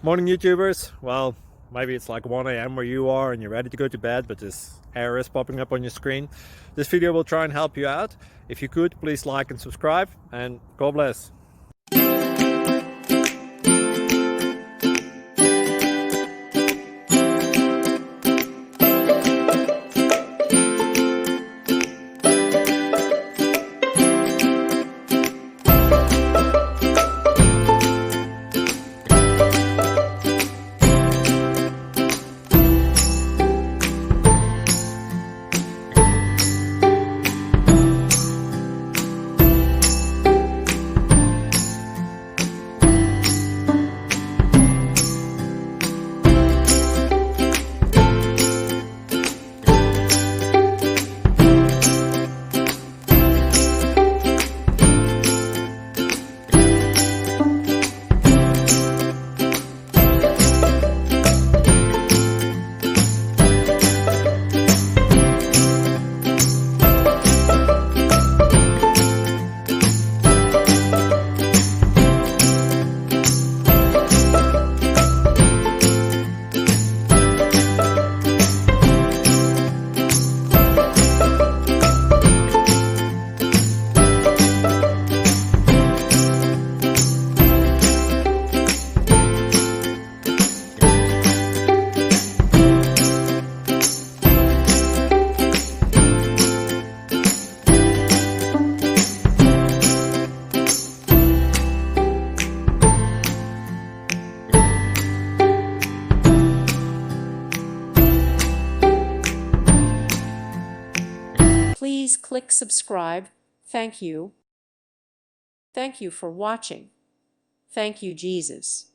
Morning YouTubers. Well, maybe it's like 1 a.m. where you are and you're ready to go to bed, but this error is popping up on your screen. This video will try and help you out. If you could, please like and subscribe, and God bless. Please click subscribe. Thank you. Thank you for watching. Thank you, Jesus.